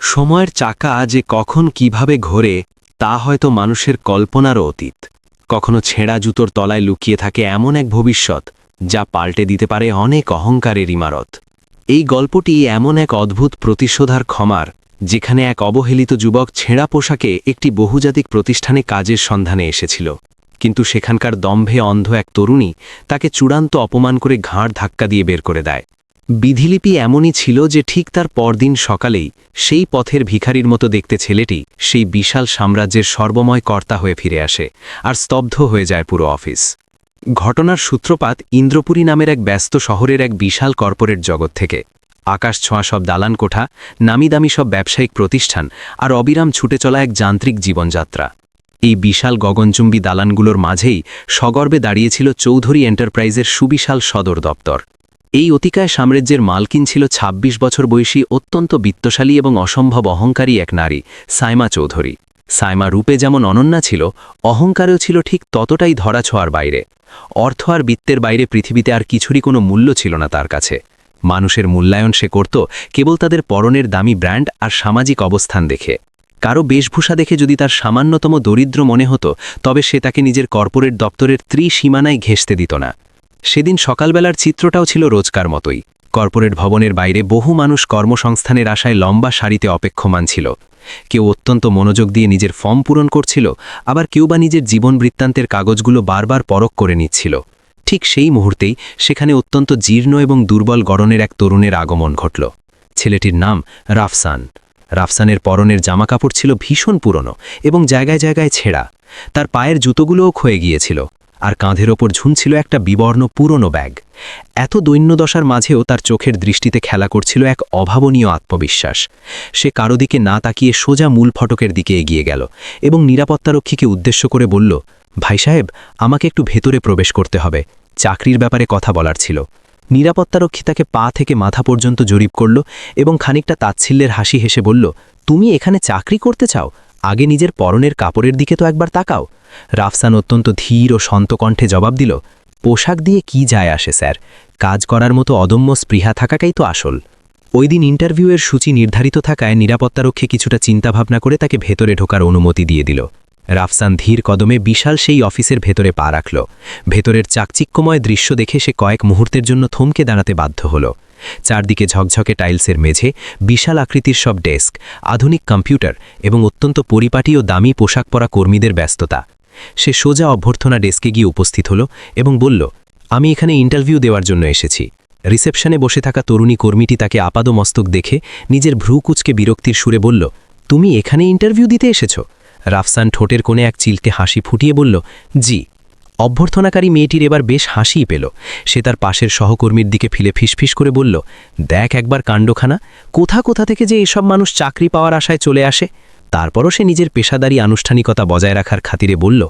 সময়ের চাকা যে কখন কিভাবে ঘোরে তা হয়তো মানুষের কল্পনারও অতীত। কখনো ছেঁড়া জুতোর তলায় লুকিয়ে থাকে এমন এক ভবিষ্যৎ যা পাল্টে দিতে পারে অনেক অহংকারের ইমারত। এই গল্পটি এমন এক অদ্ভুত প্রতিশোধার ক্ষমার, যেখানে এক অবহেলিত যুবক ছেঁড়া পোশাকে একটি বহুজাতিক প্রতিষ্ঠানে কাজের সন্ধানে এসেছিল, কিন্তু সেখানকার দম্ভে অন্ধ এক তরুণী তাকে চূড়ান্ত অপমান করে ঘাড় ধাক্কা দিয়ে বের করে দেয়। বিধিলিপি এমনই ছিল যে ঠিক তার পরদিন সকালেই সেই পথের ভিখারির মতো দেখতে ছেলেটি সেই বিশাল সাম্রাজ্যের সর্বময় কর্তা হয়ে ফিরে আসে, আর স্তব্ধ হয়ে যায় পুরো অফিস। ঘটনার সূত্রপাত ইন্দ্রপুরী নামের এক ব্যস্ত শহরের এক বিশাল কর্পোরেট জগৎ থেকে। আকাশ ছোঁয়া সব দালান কোঠা, নামিদামি সব ব্যবসায়িক প্রতিষ্ঠান, আর অবিরাম ছুটে চলা এক যান্ত্রিক জীবনযাত্রা। এই বিশাল গগনচুম্বী দালানগুলোর মাঝেই সগর্বে দাঁড়িয়েছিল চৌধুরী এন্টারপ্রাইজের সুবিশাল সদর দপ্তর। এই অতিকায় সাম্রাজ্যের মালকিন ছিল ২৬ বছর বয়সী অত্যন্ত বিত্তশালী এবং অসম্ভব অহংকারী এক নারী, সাইমা চৌধুরী। সাইমা রূপে যেমন অনন্যা ছিল, অহংকারেও ছিল ঠিক ততটাই ধরাছোঁয়ার বাইরে। অর্থ আর বিত্তের বাইরে পৃথিবীতে আর কিছুরই কোনো মূল্য ছিল না তার কাছে। মানুষের মূল্যায়ন সে করত কেবল তাদের পরনের দামি ব্র্যান্ড আর সামাজিক অবস্থান দেখে। কারো বেশভূষা দেখে যদি তার সামান্যতম দরিদ্র মনে হতো, তবে সে তাকে নিজের কর্পোরেট দপ্তরের ত্রিসীমানায় ঘেঁষতে দিত না। সেদিন সকালবেলার চিত্রটাও ছিল রোজকার মতোই। কর্পোরেট ভবনের বাইরে বহু মানুষ কর্মসংস্থানের আশায় লম্বা সারিতে অপেক্ষমান ছিল। কেউ অত্যন্ত মনোযোগ দিয়ে নিজের ফর্ম পূরণ করছিল, আবার কেউ বা নিজের জীবন বৃত্তান্তের কাগজগুলো বারবার পরখ করে নিচ্ছিল। ঠিক সেই মুহূর্তেই সেখানে অত্যন্ত জীর্ণ এবং দুর্বল গড়নের এক তরুণের আগমন ঘটল। ছেলেটির নাম রাফসান। রাফসানের পরনের জামাকাপড় ছিল ভীষণ পুরনো এবং জায়গায় জায়গায় ছেঁড়া। তার পায়ের জুতোগুলোও ক্ষয়ে গিয়েছিল, আর কাঁধের ওপর ঝুলছিল একটা বিবর্ণ পুরনো ব্যাগ। এত দৈন্যদশার মাঝেও তার চোখের দৃষ্টিতে খেলা করছিল এক অভাবনীয় আত্মবিশ্বাস। সে কারো দিকে না তাকিয়ে সোজা মূল ফটকের দিকে এগিয়ে গেল এবং নিরাপত্তারক্ষীকে উদ্দেশ্য করে বলল, ভাই সাহেব, আমাকে একটু ভেতরে প্রবেশ করতে হবে, চাকরির ব্যাপারে কথা বলার ছিল। নিরাপত্তারক্ষী তাকে পা থেকে মাথা পর্যন্ত জরিপ করল এবং খানিকটা তাচ্ছিল্যের হাসি হেসে বলল, তুমি এখানে চাকরি করতে চাও? আগে নিজের পরনের কাপড়ের দিকে তো একবার তাকাও। রাফসান অত্যন্ত ধীর ও শান্ত কণ্ঠে জবাব দিল, পোশাক দিয়ে কি যায় আসে স্যার, কাজ করার মতো অদম্য স্পৃহা থাকাটাই তো আসল। ওই দিন ইন্টারভিউয়ের সূচি নির্ধারিত থাকায় নিরাপত্তারক্ষী কিছুটা চিন্তাভাবনা করে তাকে ভেতরে ঢোকার অনুমতি দিয়ে দিল। রাফসান ধীর কদমে বিশাল সেই অফিসের ভেতরে পা রাখল। ভেতরের চাকচিক্যময় দৃশ্য দেখে সে কয়েক মুহূর্তের জন্য থমকে দাঁড়াতে বাধ্য হল। চারদিকে ঝকঝকে টাইলসের মেঝে, বিশাল আকৃতির সব ডেস্ক, আধুনিক কম্পিউটার এবং অত্যন্ত পরিপাটি ও দামি পোশাক পরা কর্মীদের ব্যস্ততা। সে সোজা অভ্যর্থনা ডেস্কে গিয়ে উপস্থিত হল এবং বলল, আমি এখানে ইন্টারভিউ দেওয়ার জন্য এসেছি। রিসেপশনে বসে থাকা তরুণী কর্মীটি তাকে আপাদমস্তক দেখে নিজের ভ্রু কুঁচকে বিরক্তির সুরে বলল, তুমি এখানে ইন্টারভিউ দিতে এসেছ? রাফসান ঠোঁটের কোণে এক চিলকে হাসি ফুটিয়ে বলল, জি। অভ্যর্থনাকারী মেয়েটির এবার বেশ হাসিই পেল। সে তার পাশের সহকর্মীর দিকে ফিলে ফিসফিস করে বলল, দেখ একবার কাণ্ডখানা, কোথা কোথা থেকে যে এসব মানুষ চাকরি পাওয়ার আশায় চলে আসে। তারপরও সে নিজের পেশাদারি আনুষ্ঠানিকতা বজায় রাখার খাতিরে বলল,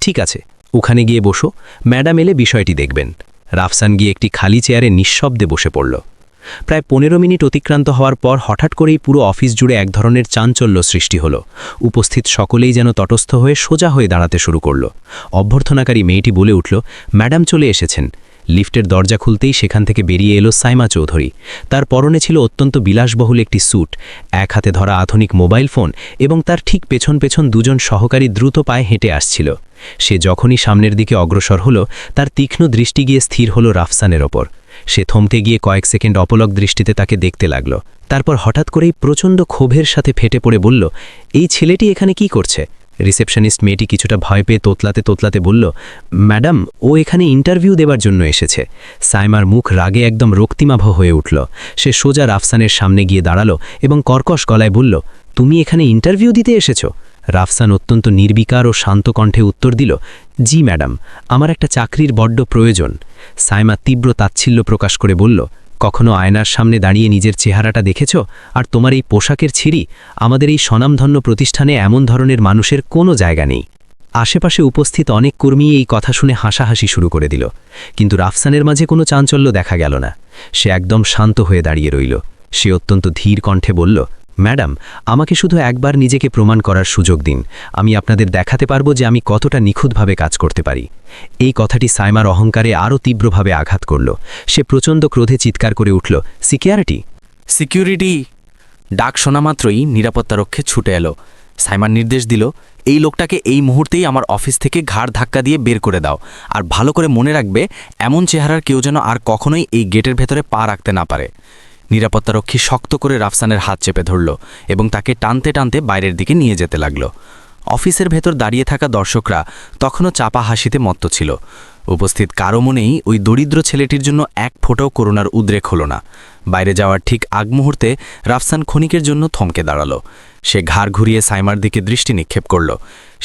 ঠিক আছে, ওখানে গিয়ে বসো, ম্যাডাম এলে বিষয়টি দেখবেন। রাফসান গিয়ে একটি খালি চেয়ারে নিঃশব্দে বসে পড়ল। প্রায় 15 মিনিট অতিক্রান্ত হওয়ার পর হঠাৎ করেই পুরো অফিস জুড়ে এক ধরনের চাঞ্চল্য সৃষ্টি হলো। উপস্থিত সকলেই যেন তটস্থ হয়ে সোজা হয়ে দাঁড়াতে শুরু করল। অভ্যর্থনাকারী মেয়েটি বলে উঠল, ম্যাডাম চলে এসেছেন। লিফটের দরজা খুলতেই সেখান থেকে বেরিয়ে এলো সাইমা চৌধুরী। তার পরনে ছিল অত্যন্ত বিলাসবহুল একটি স্যুট, এক হাতে ধরা আধুনিক মোবাইল ফোন এবং তার ঠিক পেছন পেছন দুজন সহকারী দ্রুত পায়ে হেঁটে আসছিল। সে যখনই সামনের দিকে অগ্রসর হল, তার তীক্ষ্ণ দৃষ্টি গিয়ে স্থির হল রাফসানের ওপর। সে থমকে গিয়ে কয়েক সেকেন্ড অপলক দৃষ্টিতে তাকে দেখতে লাগল। তারপর হঠাৎ করেই প্রচণ্ড ক্ষোভের সাথে ফেটে পড়ে বলল, এই ছেলেটি এখানে কি করছে? রিসেপশনিস্ট মেয়েটি কিছুটা ভয় পেয়ে তোতলাতে তোতলাতে বলল, ম্যাডাম, ও এখানে ইন্টারভিউ দেওয়ার জন্য এসেছে। সাইমার মুখ রাগে একদম রক্তিমাভ হয়ে উঠল। সে সোজা রাফসানের সামনে গিয়ে দাঁড়ালো এবং কর্কশ গলায় বলল, তুমি এখানে ইন্টারভিউ দিতে এসেছো? রাফসান অত্যন্ত নির্বিকার ও শান্ত কণ্ঠে উত্তর দিল, জি ম্যাডাম, আমার একটা চাকরির বড্ড প্রয়োজন। সাইমা তীব্র তাচ্ছিল্য প্রকাশ করে বলল, কখনো আয়নার সামনে দাঁড়িয়ে নিজের চেহারাটা দেখেছ? আর তোমার এই পোশাকের ছিঁড়ি, আমাদের এই স্বনামধন্য প্রতিষ্ঠানে এমন ধরনের মানুষের কোনো জায়গা নেই। আশেপাশে উপস্থিত অনেক কর্মী এই কথা শুনে হাসাহাসি শুরু করে দিল, কিন্তু রাফসানের মাঝে কোনো চাঞ্চল্য দেখা গেল না। সে একদম শান্ত হয়ে দাঁড়িয়ে রইল। সে অত্যন্ত ধীর কণ্ঠে বলল, ম্যাডাম, আমাকে শুধু একবার নিজেকে প্রমাণ করার সুযোগ দিন। আমি আপনাদের দেখাতে পারবো যে আমি কতটা নিখুঁতভাবে কাজ করতে পারি। এই কথাটি সাইমার অহংকারে আরও তীব্রভাবে আঘাত করল। সে প্রচণ্ড ক্রোধে চিৎকার করে উঠল, সিকিউরিটি! সিকিউরিটি! ডাক শোনা মাত্রই নিরাপত্তারক্ষী ছুটে এলো। সাইমা নির্দেশ দিল, এই লোকটাকে এই মুহূর্তেই আমার অফিস থেকে ঘাড় ধাক্কা দিয়ে বের করে দাও, আর ভালো করে মনে রাখবে এমন চেহারার কেউ যেন আর কখনোই এই গেটের ভেতরে পা রাখতে না পারে। নিরাপত্তারক্ষী শক্ত করে রাফসানের হাত চেপে ধরল এবং তাকে টানতে টানতে বাইরের দিকে নিয়ে যেতে লাগল। অফিসের ভেতর দাঁড়িয়ে থাকা দর্শকরা তখনও চাপা হাসিতে মত্ত ছিল। উপস্থিত কারো মনেই ওই দরিদ্র ছেলেটির জন্য এক ফোঁটাও করুণার উদ্রেক হল না। বাইরে যাওয়ার ঠিক আগ মুহূর্তে রাফসান ক্ষণিকের জন্য থমকে দাঁড়াল। সে ঘাড় ঘুরিয়ে সাইমার দিকে দৃষ্টি নিক্ষেপ করল।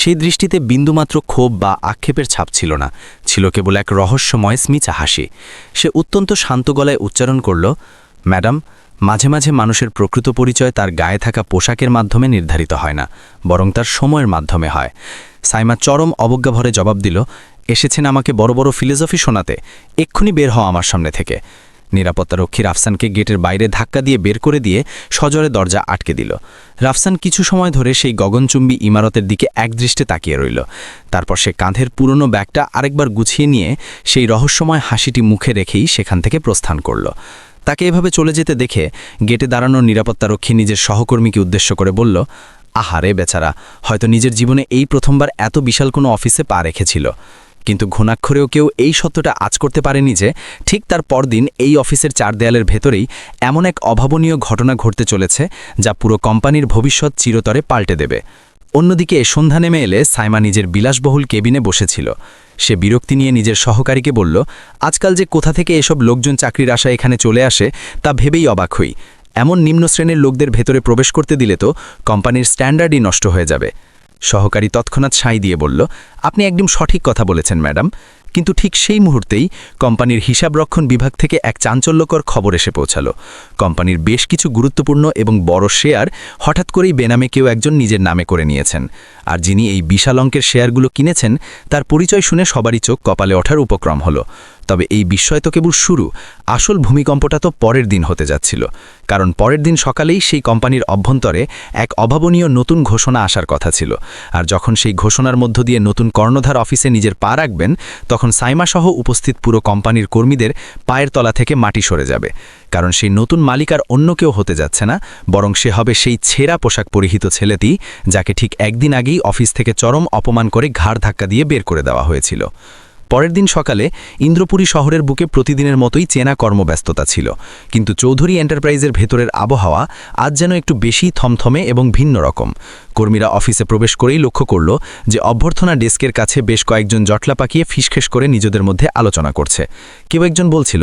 সেই দৃষ্টিতে বিন্দুমাত্র ক্ষোভ বা আক্ষেপের ছাপ ছিল না, ছিল কেবল এক রহস্যময় স্মিচা হাসি। সে অত্যন্ত শান্ত গলায় উচ্চারণ করল, ম্যাডাম, মাঝে মাঝে মানুষের প্রকৃত পরিচয় তার গায়ে থাকা পোশাকের মাধ্যমে নির্ধারিত হয় না, বরং তার সময়ের মাধ্যমে হয়। সাইমা চরম অবজ্ঞাভরে জবাব দিল, এসেছেন আমাকে বড় বড় ফিলোসফি শোনাতে? এক্ষুনি বের হও আমার সামনে থেকে। নিরাপত্তারক্ষী রাফসানকে গেটের বাইরে ধাক্কা দিয়ে বের করে দিয়ে সজোরে দরজা আটকে দিল। রাফসান কিছু সময় ধরে সেই গগনচুম্বী ইমারতের দিকে একদৃষ্টে তাকিয়ে রইল। তারপর সে কাঁধের পুরনো ব্যাগটা আরেকবার গুছিয়ে নিয়ে সেই রহস্যময় হাসিটি মুখে রেখেই সেখান থেকে প্রস্থান করল। তাকে এভাবে চলে যেতে দেখে গেটে দাঁড়ানো নিরাপত্তারক্ষী নিজের সহকর্মীকে উদ্দেশ্য করে বলল, আহারে বেচারা, হয়তো নিজের জীবনে এই প্রথমবার এত বিশাল কোনো অফিসে পা রেখেছিল। কিন্তু ঘুণাক্ষরেও কেউ এই সত্যটা আঁচ করতে পারেনি যে ঠিক তার পরদিন এই অফিসের চার দেয়ালের ভেতরেই এমন এক অভাবনীয় ঘটনা ঘটতে চলেছে যা পুরো কোম্পানির ভবিষ্যৎ চিরতরে পাল্টে দেবে। অন্যদিকে সন্ধ্যা নেমে এলে সাইমা নিজের বিলাসবহুল কেবিনে বসেছিল। সে বিরক্তি নিয়ে নিজের সহকারীকে বলল, আজকাল যে কোথা থেকে এসব লোকজন চাকরির আশায় এখানে চলে আসে তা ভেবেই অবাক হই। এমন নিম্ন শ্রেণীর লোকদের ভেতরে প্রবেশ করতে দিলে তো কোম্পানির স্ট্যান্ডার্ডই নষ্ট হয়ে যাবে। সহকারী তৎক্ষণাৎ সাই দিয়ে বলল, আপনি একদম সঠিক কথা বলেছেন ম্যাডাম। কিন্তু ঠিক সেই মুহূর্তেই কোম্পানির হিসাবরক্ষণ বিভাগ থেকে এক চাঞ্চল্যকর খবর এসে পৌঁছালো। কোম্পানির বেশ কিছু গুরুত্বপূর্ণ এবং বড় শেয়ার হঠাৎ করেই বেনামে কেউ একজন নিজের নামে করে নিয়েছেন। আর যিনি এই বিশাল অঙ্কের শেয়ারগুলো কিনেছেন তার পরিচয় শুনে সবারই চোখ কপালে ওঠার উপক্রম হলো। তবে এই বিস্ময় তো কেবল শুরু। আসল ভূমিকম্পটা তো পরের দিন হতে যাচ্ছিল। কারণ পরের দিন সকালেই সেই কোম্পানির অভ্যন্তরে এক অভাবনীয় নতুন ঘোষণা আসার কথা ছিল। আর যখন সেই ঘোষণার মধ্য দিয়ে নতুন কর্ণধার অফিসে নিজের পা রাখবেন, তখন সাইমাসহ উপস্থিত পুরো কোম্পানির কর্মীদের পায়ের তলা থেকে মাটি সরে যাবে। কারণ সেই নতুন মালিক আর অন্য কেউ হতে যাচ্ছে না, বরং সে হবে সেই ছেঁড়া পোশাক পরিহিত ছেলেটি যাকে ঠিক একদিন আগেই অফিস থেকে চরম অপমান করে ঘাড় ধাক্কা দিয়ে বের করে দেওয়া হয়েছিল। পরের দিন সকালে ইন্দ্রপুরী শহরের বুকে প্রতিদিনের মতোই চেনা কর্মব্যস্ততা ছিল। কিন্তু চৌধুরী এন্টারপ্রাইজের ভেতরের আবহাওয়া আজ যেন একটু বেশি থমথমে এবং ভিন্ন রকম। কর্মীরা অফিসে প্রবেশ করেই লক্ষ্য করল যে অভ্যর্থনা ডেস্কের কাছে বেশ কয়েকজন জটলা পাকিয়ে ফিসফিস করে নিজেদের মধ্যে আলোচনা করছে। কেউ একজন বলছিল,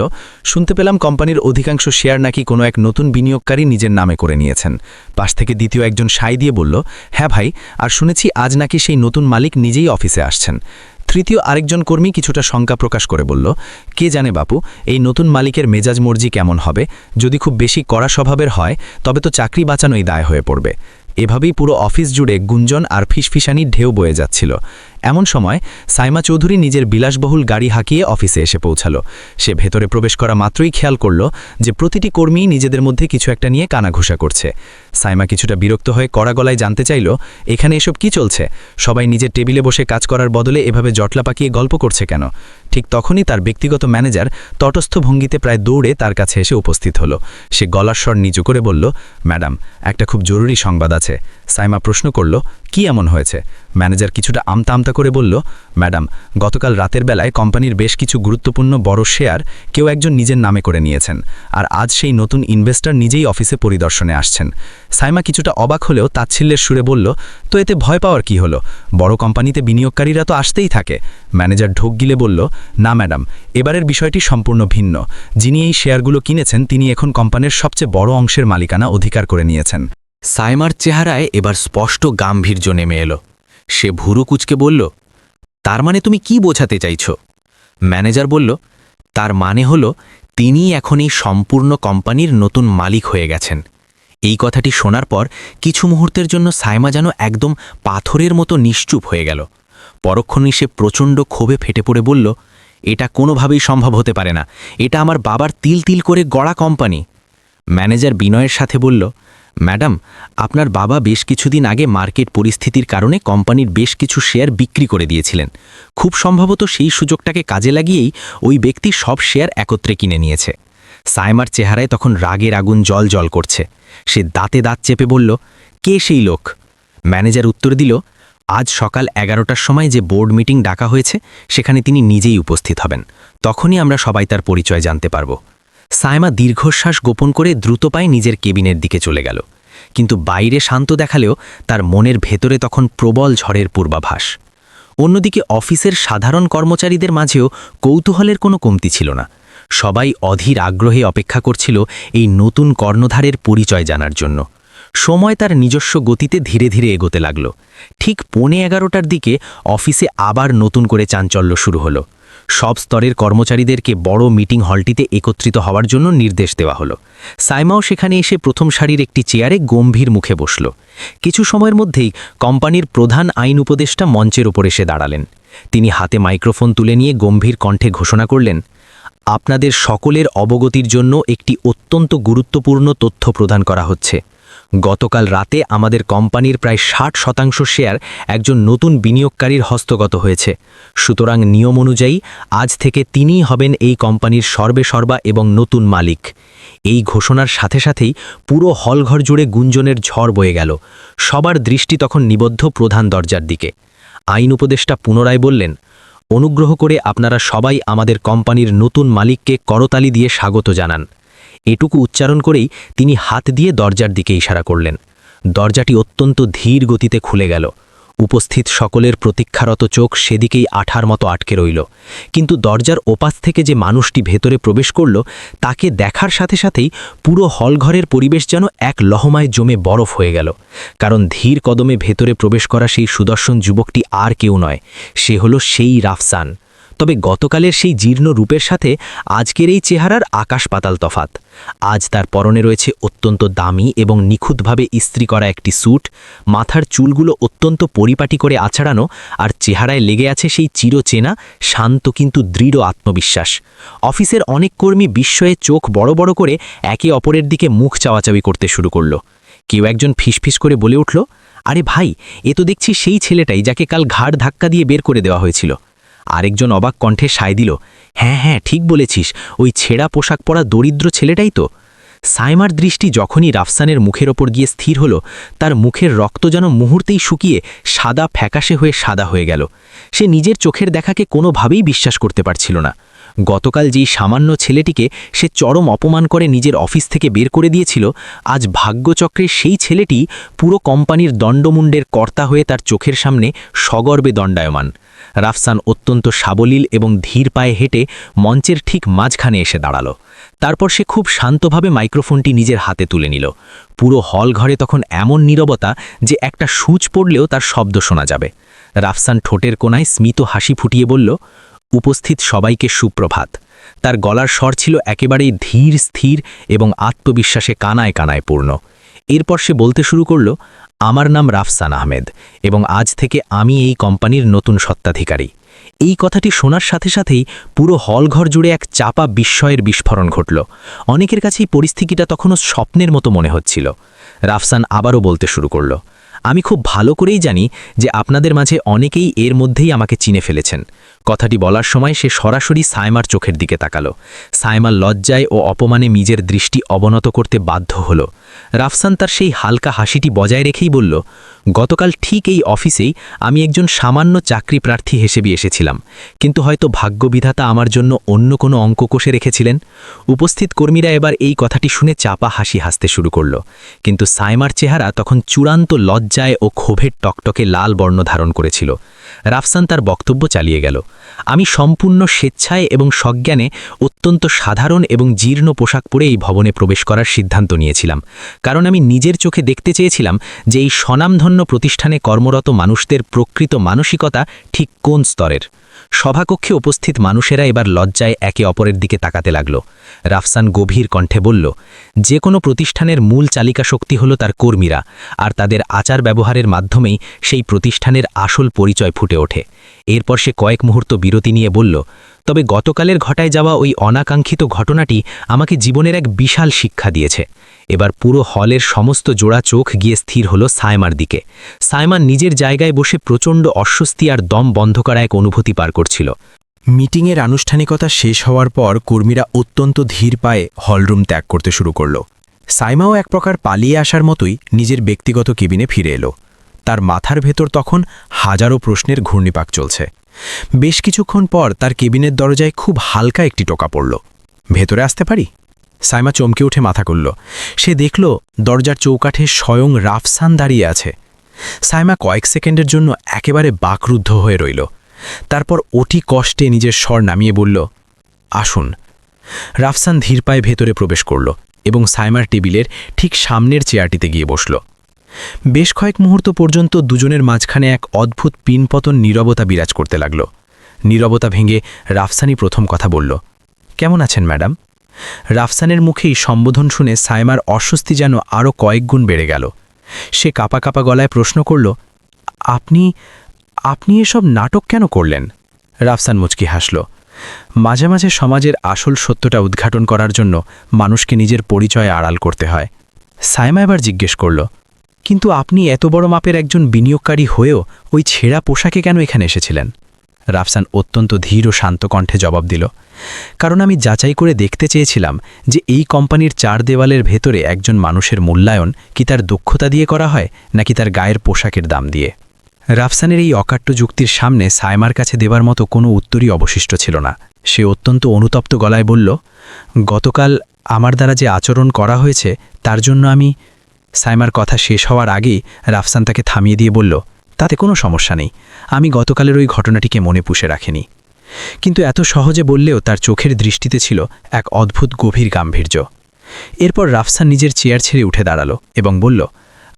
শুনতে পেলাম কোম্পানির অধিকাংশ শেয়ার নাকি কোনো এক নতুন বিনিয়োগকারী নিজের নামে করে নিয়েছেন। পাশ থেকে দ্বিতীয় একজন সাই দিয়ে বলল, হ্যাঁ ভাই, আর শুনেছি আজ নাকি সেই নতুন মালিক নিজেই অফিসে আসছেন। তৃতীয় আরেকজন কর্মী কিছুটা শঙ্কা প্রকাশ করে বলল, কে জানে বাপু, এই নতুন মালিকের মেজাজ মর্জি কেমন হবে। যদি খুব বেশি কড়া স্বভাবের হয় তবে তো চাকরি বাঁচানোই দায় হয়ে পড়বে। এভাবেই পুরো অফিস জুড়ে গুঞ্জন আর ফিসফিসানির ঢেউ বয়ে যাচ্ছিল। এমন সময় সাইমা চৌধুরী নিজের বিলাসবহুল গাড়ি হাঁকিয়ে অফিসে এসে পৌঁছালো। সে ভেতরে প্রবেশ করা মাত্রই খেয়াল করল যে প্রতিটি কর্মী নিজেদের মধ্যে কিছু একটা নিয়ে কানাঘুষা করছে। সাইমা কিছুটা বিরক্ত হয়ে কড়া গলায় জানতে চাইল, এখানে এসব কি চলছে? সবাই নিজের টেবিলে বসে কাজ করার বদলে এভাবে জটলা পাকিয়ে গল্প করছে কেন? ঠিক তখনই তার ব্যক্তিগত ম্যানেজার তটস্থ ভঙ্গিতে প্রায় দৌড়ে তার কাছে এসে উপস্থিত হলো। সে গলার স্বর নিচু করে বলল, ম্যাডাম, একটা খুব জরুরি সংবাদ আছে। সাইমা প্রশ্ন করল, কি এমন হয়েছে? ম্যানেজার কিছুটা আমতা আমতা করে বলল, ম্যাডাম, গতকাল রাতের বেলায় কোম্পানির বেশ কিছু গুরুত্বপূর্ণ বড় শেয়ার কেউ একজন নিজের নামে করে নিয়েছেন, আর আজ সেই নতুন ইনভেস্টর নিজেই অফিসে পরিদর্শনে আসছেন। সাইমা কিছুটা অবাক হলেও তাচ্ছিল্যের সুরে বলল, তো এতে ভয় পাওয়ার কি হলো? বড় কোম্পানিতে বিনিয়োগকারীরা তো আসতেই থাকে। ম্যানেজার ঢোক গিলে বলল, না ম্যাডাম, এবারের বিষয়টি সম্পূর্ণ ভিন্ন। যিনি এই শেয়ারগুলো কিনেছেন তিনি এখন কোম্পানির সবচেয়ে বড় অংশের মালিকানা অধিকার করে নিয়েছেন। সাইমার চেহারায় এবার স্পষ্ট গাম্ভীর্য নেমে এলো। সে ভুরু কুচকে বলল, তার মানে তুমি কি বোঝাতে চাইছ? ম্যানেজার বলল, তার মানে হলো তিনি এখন এই সম্পূর্ণ কোম্পানির নতুন মালিক হয়ে গেছেন। এই কথাটি শোনার পর কিছু মুহূর্তের জন্য সাইমা যেন একদম পাথরের মতো নিশ্চুপ হয়ে গেল। পরক্ষণেই সে প্রচণ্ড ক্ষোভে ফেটে পড়ে বলল, এটা কোনোভাবেই সম্ভব হতে পারে না। এটা আমার বাবার তিল তিল করে গড়া কোম্পানি। ম্যানেজার বিনয়ের সাথে বলল, ম্যাডাম, আপনার বাবা বেশ কিছুদিন আগে মার্কেট পরিস্থিতির কারণে কোম্পানির বেশ কিছু শেয়ার বিক্রি করে দিয়েছিলেন। খুব সম্ভবত সেই সুযোগটাকে কাজে লাগিয়েই ওই ব্যক্তি সব শেয়ার একত্রে কিনে নিয়েছে। সাইমার চেহারায় তখন রাগের আগুন জল জল করছে। সে দাঁতে দাঁত চেপে বলল, কে সেই লোক? ম্যানেজার উত্তর দিল, আজ সকাল 11টার সময় যে বোর্ড মিটিং ডাকা হয়েছে সেখানে তিনি নিজেই উপস্থিত হবেন। তখনই আমরা সবাই তার পরিচয় জানতে পারব। সাইমা দীর্ঘশ্বাস গোপন করে দ্রুত পায়ে নিজের কেবিনের দিকে চলে গেল, কিন্তু বাইরে শান্ত দেখালেও তার মনের ভেতরে তখন প্রবল ঝড়ের পূর্বাভাস। অন্যদিকে অফিসের সাধারণ কর্মচারীদের মাঝেও কৌতূহলের কোনো কমতি ছিল না। সবাই অধীর আগ্রহে অপেক্ষা করছিল এই নতুন কর্ণধারের পরিচয় জানার জন্য। সময় তার নিজস্ব গতিতে ধীরে ধীরে এগোতে লাগল। ঠিক 11:15টার দিকে অফিসে আবার নতুন করে চাঞ্চল্য শুরু হলো। সব স্তরের কর্মচারীদেরকে বড় মিটিং হলটিতে একত্রিত হওয়ার জন্য নির্দেশ দেওয়া হলো। সাইমাও সেখানে এসে প্রথম সারির একটি চেয়ারে গম্ভীর মুখে বসল। কিছু সময়ের মধ্যেই কোম্পানির প্রধান আইন উপদেষ্টা মঞ্চের ওপর এসে দাঁড়ালেন। তিনি হাতে মাইক্রোফোন তুলে নিয়ে গম্ভীর কণ্ঠে ঘোষণা করলেন, আপনাদের সকলের অবগতির জন্য একটি অত্যন্ত গুরুত্বপূর্ণ তথ্য প্রদান করা হচ্ছে। গতকাল রাতে আমাদের কোম্পানির প্রায় 60% শেয়ার একজন নতুন বিনিয়োগকারীর হস্তগত হয়েছে। সুতরাং নিয়ম অনুযায়ী আজ থেকে তিনিই হবেন এই কোম্পানির সর্বেসর্বা এবং নতুন মালিক। এই ঘোষণার সাথে সাথেই পুরো হলঘর জুড়ে গুঞ্জনের ঝড় বয়ে গেল। সবার দৃষ্টি তখন নিবদ্ধ প্রধান দরজার দিকে। আইন উপদেষ্টা পুনরায় বললেন, অনুগ্রহ করে আপনারা সবাই আমাদের কোম্পানির নতুন মালিককে করতালি দিয়ে স্বাগত জানান। এটুকু উচ্চারণ করেই তিনি হাত দিয়ে দরজার দিকে ইশারা করলেন। দরজাটি অত্যন্ত ধীর গতিতে খুলে গেল। উপস্থিত সকলের প্রতীক্ষারত চোখ সেদিকেই আঠার মতো আটকে রইল। কিন্তু দরজার ওপাশ থেকে যে মানুষটি ভেতরে প্রবেশ করল, তাকে দেখার সাথে সাথেই পুরো হলঘরের পরিবেশ যেন এক লহমায় জমে বরফ হয়ে গেল। কারণ ধীর কদমে ভেতরে প্রবেশ করা সেই সুদর্শন যুবকটি আর কেউ নয়, সে হলো সেই রাফসান। তবে গতকালের সেই জীর্ণ রূপের সাথে আজকের এই চেহারার আকাশ পাতাল তফাত। আজ তার পরনে রয়েছে অত্যন্ত দামি এবং নিখুঁতভাবে ইস্ত্রি করা একটি স্যুট, মাথার চুলগুলো অত্যন্ত পরিপাটি করে আছাড়ানো, আর চেহারায় লেগে আছে সেই চিরচেনা শান্ত কিন্তু দৃঢ় আত্মবিশ্বাস। অফিসের অনেক কর্মী বিস্ময়ে চোখ বড় বড় করে একে অপরের দিকে মুখ চাওয়াচাওয়ি করতে শুরু করল। কেউ একজন ফিসফিস করে বলে উঠল, আরে ভাই, এ তো দেখছি সেই ছেলেটাই যাকে কাল ঘাড় ধাক্কা দিয়ে বের করে দেওয়া হয়েছিল। আরেকজন অবাক কণ্ঠে সায় দিল, হ্যাঁ হ্যাঁ, ঠিক বলেছিস, ওই ছেঁড়া পোশাক পরা দরিদ্র ছেলেটাই তো। সাইমার দৃষ্টি যখনই রাফসানের মুখের ওপর গিয়ে স্থির হলো, তার মুখের রক্ত যেন মুহূর্তেই শুকিয়ে সাদা ফ্যাকাশে হয়ে সাদা হয়ে গেল। সে নিজের চোখের দেখাকে কোনোভাবেই বিশ্বাস করতে পারছিল না। গতকাল যেই সামান্য ছেলেটিকে সে চরম অপমান করে নিজের অফিস থেকে বের করে দিয়েছিল, আজ ভাগ্যচক্রে সেই ছেলেটি পুরো কোম্পানির দণ্ডমুণ্ডের কর্তা হয়ে তার চোখের সামনে সগর্বে দণ্ডায়মান। রাফসান অত্যন্ত সাবলীল এবং ধীর পায়ে হেঁটে মঞ্চের ঠিক মাঝখানে এসে দাঁড়ালো। তারপর সে খুব শান্তভাবে মাইক্রোফোনটি নিজের হাতে তুলে নিল। পুরো হল ঘরে তখন এমন নীরবতা যে একটা সূচ পড়লেও তার শব্দ শোনা যাবে। রাফসান ঠোঁটের কোণায় স্মিত হাসি ফুটিয়ে বলল, উপস্থিত সবাইকে সুপ্রভাত। তার গলার স্বর ছিল একেবারেই ধীর স্থির এবং আত্মবিশ্বাসে কানায় কানায় পূর্ণ। এরপর সে বলতে শুরু করল, আমার নাম রাফসান আহমেদ এবং আজ থেকে আমি এই কোম্পানির নতুন স্বত্বাধিকারী। এই কথাটি শোনার সাথে সাথেই পুরো হলঘর জুড়ে এক চাপা বিস্ময়ের বিস্ফোরণ ঘটল। অনেকের কাছেই পরিস্থিতিটা তখনও স্বপ্নের মতো মনে হচ্ছিল। রাফসান আবারও বলতে শুরু করল, আমি খুব ভালো করেই জানি যে আপনাদের মাঝে অনেকেই এর মধ্যেই আমাকে চিনে ফেলেছেন। কথাটি বলার সময় সে সরাসরি সাইমার চোখের দিকে তাকালো। সাইমা লজ্জায় ও অপমানে নিজের দৃষ্টি অবনত করতে বাধ্য হল। রাফসান তার সেই হালকা হাসিটি বজায় রেখেই বলল, গতকাল ঠিক এই অফিসেই আমি একজন সামান্য চাকরি প্রার্থী হিসেবে এসেছিলাম, কিন্তু হয়তো ভাগ্যবিধাতা আমার জন্য অন্য কোনো অঙ্ক কষে রেখেছিলেন। উপস্থিত কর্মীরা এবার এই কথাটি শুনে চাপা হাসি হাসতে শুরু করল, কিন্তু সাইমার চেহারা তখন চূড়ান্ত লজ্জায় ও ক্ষোভের টকটকে লাল বর্ণ ধারণ করেছিল। রাফসান তার বক্তব্য চালিয়ে গেল, আমি সম্পূর্ণ স্বেচ্ছায় এবং সজ্ঞানে অত্যন্ত সাধারণ এবং জীর্ণ পোশাক পরে এই ভবনে প্রবেশ করার সিদ্ধান্ত নিয়েছিলাম, কারণ আমি নিজের চোখে দেখতে চেয়েছিলাম যে এই স্বনামধন্য প্রতিষ্ঠানে কর্মরত মানুষদের প্রকৃত মানসিকতা ঠিক কোন স্তরের। সভাকক্ষে উপস্থিত মানুষেরা এবার লজ্জায় একে অপরের দিকে তাকাতে লাগল। রাফসান গভীর কণ্ঠে বলল, যে কোনো প্রতিষ্ঠানের মূল চালিকা শক্তি হল তার কর্মীরা, আর তাদের আচার ব্যবহারের মাধ্যমেই সেই প্রতিষ্ঠানের আসল পরিচয় ফুটে ওঠে। এরপর সে কয়েক মুহূর্ত বিরতি নিয়ে বলল, তবে গতকালের ঘটায় যাওয়া ওই অনাকাঙ্ক্ষিত ঘটনাটি আমাকে জীবনের এক বিশাল শিক্ষা দিয়েছে। এবার পুরো হলের সমস্ত জোড়া চোখ গিয়ে স্থির হলো সাইমার দিকে। সাইমা নিজের জায়গায় বসে প্রচণ্ড অস্বস্তি আর দম বন্ধ করা এক অনুভূতি পার করছিল। মিটিংয়ের আনুষ্ঠানিকতা শেষ হওয়ার পর কর্মীরা অত্যন্ত ধীর পায়ে হলরুম ত্যাগ করতে শুরু করল। সাইমাও এক প্রকার পালিয়ে আসার মতোই নিজের ব্যক্তিগত কেবিনে ফিরে এলো। তার মাথার ভেতর তখন হাজারো প্রশ্নের ঘূর্ণিপাক চলছে। বেশ কিছুক্ষণ পর তার কেবিনের দরজায় খুব হালকা একটি টোকা পড়ল। ভেতরে আসতে পারি? সাইমা চমকে উঠে মাথা করল। সে দেখল দরজার চৌকাঠে স্বয়ং রাফসান দাঁড়িয়ে আছে। সাইমা কয়েক সেকেন্ডের জন্য একেবারে বাকরুদ্ধ হয়ে রইল। তারপর অতি কষ্টে নিজের স্বর নামিয়ে বলল, আসুন। রাফসান ধীর পায়ে ভেতরে প্রবেশ করল এবং সাইমার টেবিলের ঠিক সামনের চেয়ারটিতে গিয়ে বসল। বেশ কয়েক মুহূর্ত পর্যন্ত দুজনের মাঝখানে এক অদ্ভুত পিনপতন নীরবতা বিরাজ করতে লাগল। নীরবতা ভেঙে রাফসানই প্রথম কথা বলল, কেমন আছেন ম্যাডাম? রাফসানের মুখেই সম্বোধন শুনে সাইমার অস্বস্তি যেন আরও কয়েক গুণ বেড়ে গেল। সে কাপা কাপা গলায় প্রশ্ন করল, আপনি আপনি এসব নাটক কেন করলেন? রাফসান মুচকি হাসল। মাঝে মাঝে সমাজের আসল সত্যটা উদ্ঘাটন করার জন্য মানুষকে নিজের পরিচয় আড়াল করতে হয়। সাইমা এবার জিজ্ঞেস করল, কিন্তু আপনি এত বড় মাপের একজন বিনিয়োগকারী হয়েও ওই ছেঁড়া পোশাকে কেন এখানে এসেছিলেন? রাফসান অত্যন্ত ধীর ও শান্ত কণ্ঠে জবাব দিল, কারণ আমি যাচাই করে দেখতে চেয়েছিলাম যে এই কোম্পানির চার দেওয়ালের ভেতরে একজন মানুষের মূল্যায়ন কি তার দক্ষতা দিয়ে করা হয় নাকি তার গায়ের পোশাকের দাম দিয়ে। রাফসানের এই অকাট্য যুক্তির সামনে সাইমার কাছে দেবার মতো কোনো উত্তরই অবশিষ্ট ছিল না। সে অত্যন্ত অনুতপ্ত গলায় বলল, গতকাল আমার দ্বারা যে আচরণ করা হয়েছে তার জন্য আমি। সাইমার কথা শেষ হওয়ার আগেই রাফসান তাকে থামিয়ে দিয়ে বলল, তাতে কোনো সমস্যা নেই, আমি গতকালের ওই ঘটনাটিকে মনে পুষে রাখিনি। কিন্তু এত সহজে বললেও তার চোখের দৃষ্টিতে ছিল এক অদ্ভুত গভীর গাম্ভীর্য। এরপর রাফসান নিজের চেয়ার ছেড়ে উঠে দাঁড়ালো এবং বলল,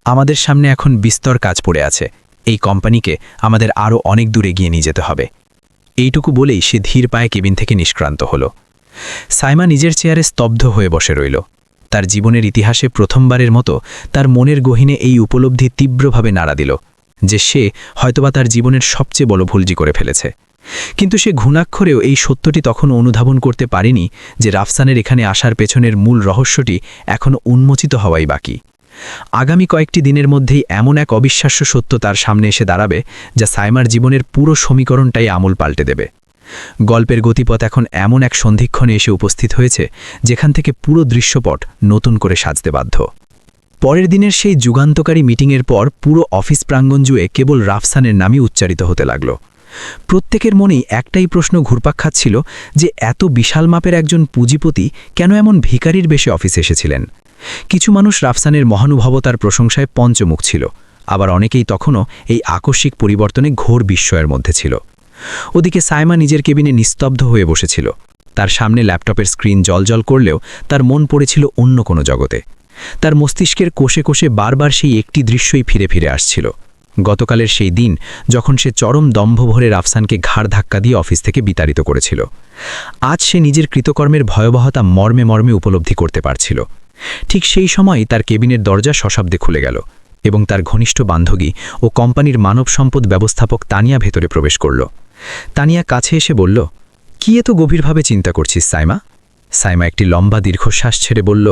আমাদের সামনে এখন বিস্তর কাজ পড়ে আছে। এই কোম্পানিকে আমাদের আরও অনেক দূরে এগিয়ে নিয়ে যেতে হবে। এইটুকু বলেই সে ধীর পায়ে কেবিন থেকে নিষ্ক্রান্ত হল। সাইমা নিজের চেয়ারে স্তব্ধ হয়ে বসে রইল। তার জীবনের ইতিহাসে প্রথমবারের মতো তার মনের গহীনে এই উপলব্ধি তীব্রভাবে নাড়া দিল যে সে হয়তোবা তার জীবনের সবচেয়ে বড় ভুলজি করে ফেলেছে। কিন্তু সে ঘুণাক্ষরেও এই সত্যটি তখনও অনুধাবন করতে পারেনি যে রাফসানের এখানে আসার পেছনের মূল রহস্যটি এখনও উন্মোচিত হওয়াই বাকি। আগামী কয়েকটি দিনের মধ্যেই এমন এক অবিশ্বাস্য সত্য তার সামনে এসে দাঁড়াবে যা সাইমার জীবনের পুরো সমীকরণটাই আমূল পাল্টে দেবে। গল্পের গতিপথ এখন এমন এক সন্ধিক্ষণে এসে উপস্থিত হয়েছে যেখান থেকে পুরো দৃশ্যপট নতুন করে সাজতে বাধ্য। পরের দিনের সেই যুগান্তকারী মিটিংয়ের পর পুরো অফিস প্রাঙ্গণ জুড়ে কেবল রাফসানের নামই উচ্চারিত হতে লাগল। প্রত্যেকের মনেই একটাই প্রশ্ন ঘুরপাক খাচ্ছিল যে এত বিশাল মাপের একজন পুঁজিপতি কেন এমন ভিখারির বেশে অফিসে এসেছিলেন। কিছু মানুষ রাফসানের মহানুভবতার প্রশংসায় পঞ্চমুখ ছিল, আবার অনেকেই তখনও এই আকস্মিক পরিবর্তনে ঘোর বিস্ময়ের মধ্যে ছিল। ওদিকে সাইমা নিজের কেবিনে নিস্তব্ধ হয়ে বসেছিল। তার সামনে ল্যাপটপের স্ক্রিন জ্বলজ্বল করলেও তার মন পড়েছিল অন্য কোনো জগতে। তার মস্তিষ্কের কোষে কোষে বারবার সেই একটি দৃশ্যই ফিরে ফিরে আসছিল, গতকালের সেই দিন যখন সে চরম দম্ভ ভরে রাফসানকে ঘাড় ধাক্কা দিয়ে অফিস থেকে বিতাড়িত করেছিল। আজ সে নিজের কৃতকর্মের ভয়াবহতা মর্মে মর্মে উপলব্ধি করতে পারছিল। ঠিক সেই সময়ই তার কেবিনের দরজা সশব্দে খুলে গেল এবং তার ঘনিষ্ঠ বান্ধবী ও কোম্পানির মানব সম্পদ ব্যবস্থাপক তানিয়া ভেতরে প্রবেশ করল। তানিয়া কাছে এসে বলল, কি এত গভীরভাবে চিন্তা করছিস সাইমা? সাইমা একটি লম্বা দীর্ঘশ্বাস ছেড়ে বলল,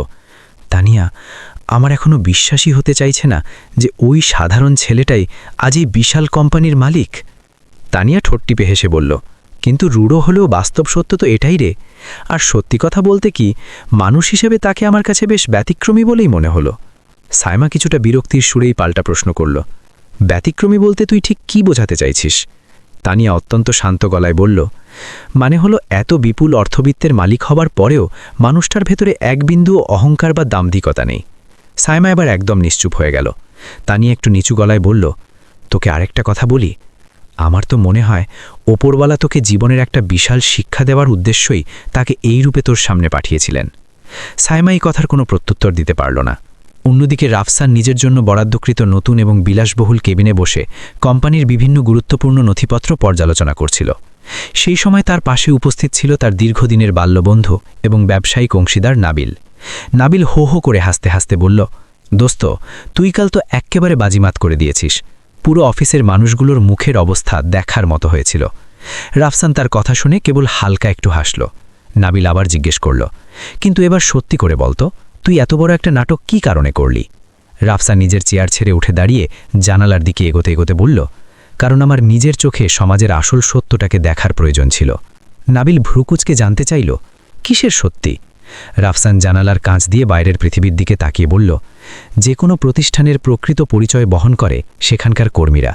তানিয়া, আমার এখনো বিশ্বাসই হতে চাইছে না যে ওই সাধারণ ছেলেটাই আজ এই বিশাল কোম্পানির মালিক। তানিয়া ঠোঁট টিপে হেসে বলল, কিন্তু রূঢ় হলেও বাস্তব সত্য তো এটাই রে। আর সত্যি কথা বলতে কি, মানুষ হিসেবে তাকে আমার কাছে বেশ ব্যতিক্রমী বলেই মনে হলো। সাইমা কিছুটা বিরক্তির সুরেই পাল্টা প্রশ্ন করল, ব্যতিক্রমী বলতে তুই ঠিক কি বোঝাতে চাইছিস? তানিয়া অত্যন্ত শান্ত গলায় বলল, মানে হলো এত বিপুল অর্থবিত্তের মালিক হবার পরেও মানুষটার ভেতরে এক বিন্দুও অহংকার বা দাম্ভিকতা নেই। সাইমা এবার একদম নিশ্চুপ হয়ে গেল। তানিয়া একটু নিচু গলায় বলল, তোকে আরেকটা কথা বলি, আমার তো মনে হয় ওপরওয়ালা তোকে জীবনের একটা বিশাল শিক্ষা দেওয়ার উদ্দেশ্যই তাকে এই রূপে তোর সামনে পাঠিয়েছিলেন। সাইমা এই কথার কোনো প্রত্যুত্তর দিতে পারল না। অন্যদিকে রাফসান নিজের জন্য বরাদ্দকৃত নতুন এবং বিলাসবহুল কেবিনে বসে কোম্পানির বিভিন্ন গুরুত্বপূর্ণ নথিপত্র পর্যালোচনা করছিল। সেই সময় তার পাশে উপস্থিত ছিল তার দীর্ঘদিনের বাল্যবন্ধু এবং ব্যবসায়িক অংশীদার নাবিল। নাবিল হো হো করে হাসতে হাসতে বলল, দোস্ত, তুই কাল তো এক্কেবারে বাজিমাত করে দিয়েছিস। পুরো অফিসের মানুষগুলোর মুখের অবস্থা দেখার মতো হয়েছিল। রাফসান তার কথা শুনে কেবল হালকা একটু হাসল। নাবিল আবার জিজ্ঞেস করল, কিন্তু এবার সত্যি করে বলতো, তুই এত বড় একটা নাটক কি কারণে করলি? রাফসান নিজের চেয়ার ছেড়ে উঠে দাঁড়িয়ে জানালার দিকে এগোতে এগোতে বলল, কারণ আমার নিজের চোখে সমাজের আসল সত্যটাকে দেখার প্রয়োজন ছিল। নাবিল ভ্রুকুচকে জানতে চাইল, কিসের সত্যি? রাফসান জানালার কাঁচ দিয়ে বাইরের পৃথিবীর দিকে তাকিয়ে বলল, যে কোনো প্রতিষ্ঠানের প্রকৃত পরিচয় বহন করে সেখানকার কর্মীরা।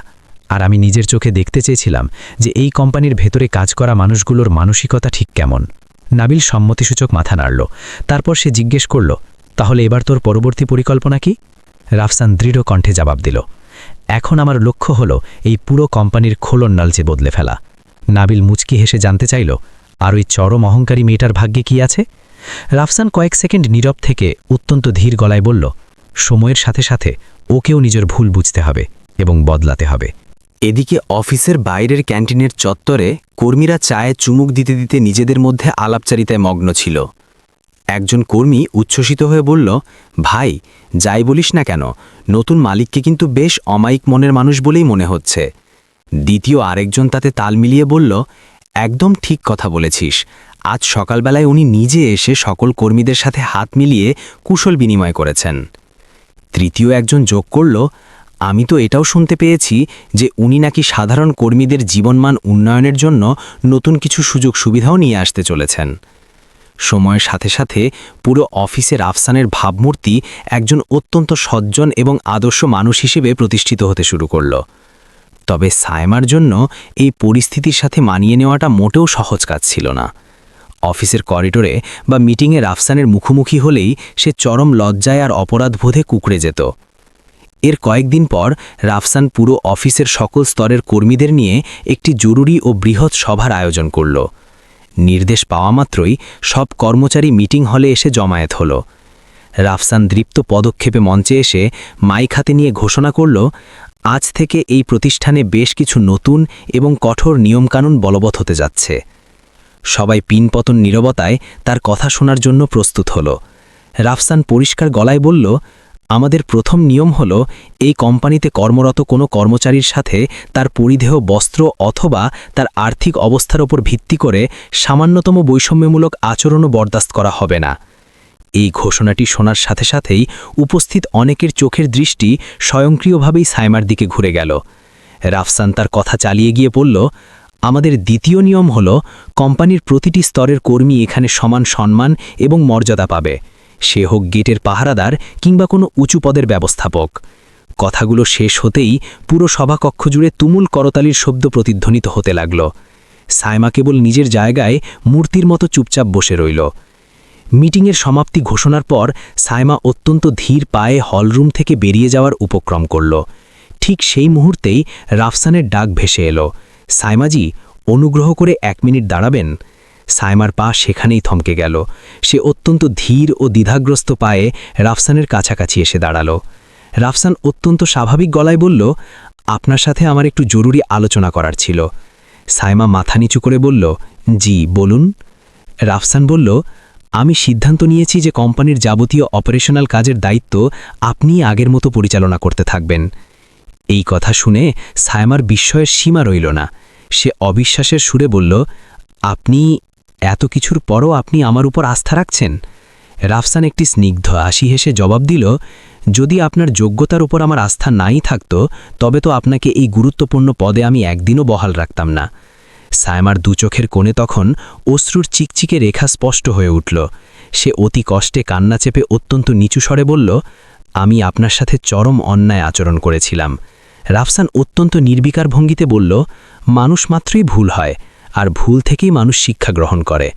আর আমি নিজের চোখে দেখতে চেয়েছিলাম যে এই কোম্পানির ভেতরে কাজ করা মানুষগুলোর মানসিকতা ঠিক কেমন। নাবিল সম্মতিসূচক মাথা নাড়ল। তারপর সে জিজ্ঞেস করল, তাহলে এবার তোর পরবর্তী পরিকল্পনা কি? রাফসান দৃঢ় কণ্ঠে জবাব দিল, এখন আমার লক্ষ্য হলো এই পুরো কোম্পানির খোলন নালচে বদলে ফেলা। নাবিল মুচকি হেসে জানতে চাইল, আর ওই চরম অহংকারী মেয়েটার ভাগ্যে কি আছে? রাফসান কয়েক সেকেন্ড নীরব থেকে অত্যন্ত ধীর গলায় বলল, সময়ের সাথে সাথে ওকেও নিজের ভুল বুঝতে হবে এবং বদলাতে হবে। এদিকে অফিসের বাইরের ক্যান্টিনের চত্বরে কর্মীরা চায়ে চুমুক দিতে দিতে নিজেদের মধ্যে আলাপচারিতায় মগ্ন ছিল। একজন কর্মী উচ্ছ্বসিত হয়ে বলল, ভাই, যাই বলিস না কেন, নতুন মালিককে কিন্তু বেশ অমায়িক মনের মানুষ বলেই মনে হচ্ছে। দ্বিতীয় আরেকজন তাতে তাল মিলিয়ে বলল, একদম ঠিক কথা বলেছিস, আজ সকালবেলায় উনি নিজে এসে সকল কর্মীদের সাথে হাত মিলিয়ে কুশল বিনিময় করেছেন। তৃতীয় একজন যোগ করল, আমি তো এটাও শুনতে পেয়েছি যে উনি নাকি সাধারণ কর্মীদের জীবনমান উন্নয়নের জন্য নতুন কিছু সুযোগ সুবিধাও নিয়ে আসতে চলেছেন। সময়ের সাথে সাথে পুরো অফিসের আফসানের ভাবমূর্তি একজন অত্যন্ত সজ্জন এবং আদর্শ মানুষ হিসেবে প্রতিষ্ঠিত হতে শুরু করল। তবে সায়মার জন্য এই পরিস্থিতির সাথে মানিয়ে নেওয়াটা মোটেও সহজ কাজ ছিল না। অফিসের করিডোরে বা মিটিংয়ে আফসানের মুখোমুখি হলেই সে চরম লজ্জায় আর অপরাধবোধে কুঁকড়ে যেত। এর কয়েকদিন পর রাফসান পুরো অফিসের সকল স্তরের কর্মীদের নিয়ে একটি জরুরি ও বৃহৎ সভার আয়োজন করল। নির্দেশ পাওয়া মাত্রই সব কর্মচারী মিটিং হলে এসে জমায়েত হল। রাফসান দৃপ্ত পদক্ষেপে মঞ্চে এসে মাইক হাতে নিয়ে ঘোষণা করল, আজ থেকে এই প্রতিষ্ঠানে বেশ কিছু নতুন এবং কঠোর নিয়মকানুন বলবৎ হতে যাচ্ছে। সবাই পিনপতন নীরবতায় তার কথা শোনার জন্য প্রস্তুত হল। রাফসান পরিষ্কার গলায় বলল, আমাদের প্রথম নিয়ম হল এই কোম্পানিতে কর্মরত কোনো কর্মচারীর সাথে তার পরিধেয় বস্ত্র অথবা তার আর্থিক অবস্থার ওপর ভিত্তি করে সামান্যতম বৈষম্যমূলক আচরণও বরদাস্ত করা হবে না। এই ঘোষণাটি শোনার সাথে সাথেই উপস্থিত অনেকের চোখের দৃষ্টি স্বয়ংক্রিয়ভাবেই সায়মার দিকে ঘুরে গেল। রাফসান তার কথা চালিয়ে গিয়ে বলল, আমাদের দ্বিতীয় নিয়ম হল কোম্পানির প্রতিটি স্তরের কর্মী এখানে সমান সম্মান এবং মর্যাদা পাবে, সে হোক গেটের পাহারাদার কিংবা কোনো উঁচু পদের ব্যবস্থাপক। কথাগুলো শেষ হতেই পুরো সভাকক্ষ জুড়ে তুমুল করতালির শব্দ প্রতিধ্বনিত হতে লাগল। সায়মা কেবল নিজের জায়গায় মূর্তির মতো চুপচাপ বসে রইল। মিটিংয়ের সমাপ্তি ঘোষণার পর সায়মা অত্যন্ত ধীর পায়ে হলরুম থেকে বেরিয়ে যাওয়ার উপক্রম করল। ঠিক সেই মুহূর্তেই রাফসানের ডাক ভেসে এলো, সায়মাজি, অনুগ্রহ করে 1 মিনিট দাঁড়াবেন। সায়মার পা সেখানেই থমকে গেল। সে অত্যন্ত ধীর ও দ্বিধাগ্রস্ত পায়ে রাফসানের কাছাকাছি এসে দাঁড়াল। রাফসান অত্যন্ত স্বাভাবিক গলায় বলল, আপনার সাথে আমার একটু জরুরি আলোচনা করার ছিল। সায়মা মাথা নিচু করে বলল, জি বলুন। রাফসান বলল, আমি সিদ্ধান্ত নিয়েছি যে কোম্পানির যাবতীয় অপারেশনাল কাজের দায়িত্ব আপনি আগের মতো পরিচালনা করতে থাকবেন। এই কথা শুনে সায়মার বিস্ময়ের সীমা রইল না। সে অবিশ্বাসের সুরে বলল, আপনি এত কিছুর পরও আপনি আমার উপর আস্থা রাখছেন? রাফসান একটি স্নিগ্ধ হাসি হেসে জবাব দিল, যদি আপনার যোগ্যতার উপর আমার আস্থা নাই থাকত তবে তো আপনাকে এই গুরুত্বপূর্ণ পদে আমি একদিনও বহাল রাখতাম না। সায়মার দু চোখের কোণে তখন অশ্রুর চিকচিকে রেখা স্পষ্ট হয়ে উঠল। সে অতি কষ্টে কান্না চেপে অত্যন্ত নিচু স্বরে বলল, আমি আপনার সাথে চরম অন্যায় আচরণ করেছিলাম। রাফসান অত্যন্ত নির্বিকার ভঙ্গিতে বলল, মানুষ মাত্রই ভুল হয়, আর ভুল থেকেই মানুষ শিক্ষা গ্রহণ করে।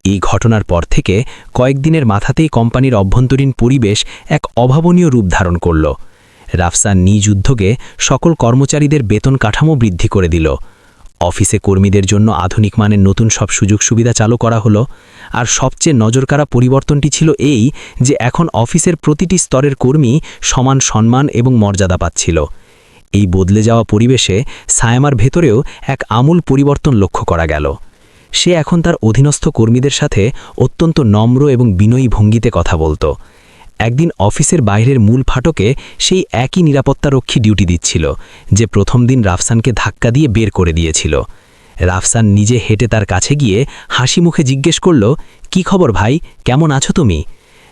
এই ঘটনার পর থেকে কয়েকদিনের মাথাতেই কোম্পানির অভ্যন্তরীণ পরিবেশ এক অভাবনীয় রূপ ধারণ করল। রাফসান নিজ উদ্যোগে সকল কর্মচারীদের বেতন কাঠামো বৃদ্ধি করে দিল। অফিসে কর্মীদের জন্য আধুনিক মানের নতুন সব সুযোগ সুবিধা চালু করা হলো। আর সবচেয়ে নজরকাড়া পরিবর্তনটি ছিল এই যে এখন অফিসের প্রতিটি স্তরের কর্মী সমান সম্মান এবং মর্যাদা পাচ্ছিল। এই বদলে যাওয়া পরিবেশে সায়মার ভেতরেও এক আমূল পরিবর্তন লক্ষ্য করা গেল। সে এখন তার অধীনস্থ কর্মীদের সাথে অত্যন্ত নম্র এবং বিনয়ী ভঙ্গিতে কথা বলত। একদিন অফিসের বাইরের মূল ফাটকে সেই একই নিরাপত্তারক্ষী ডিউটি দিচ্ছিল যে প্রথম দিন রাফসানকে ধাক্কা দিয়ে বের করে দিয়েছিল। রাফসান নিজে হেঁটে তার কাছে গিয়ে হাসি মুখে জিজ্ঞেস করল, কি খবর ভাই, কেমন আছো তুমি?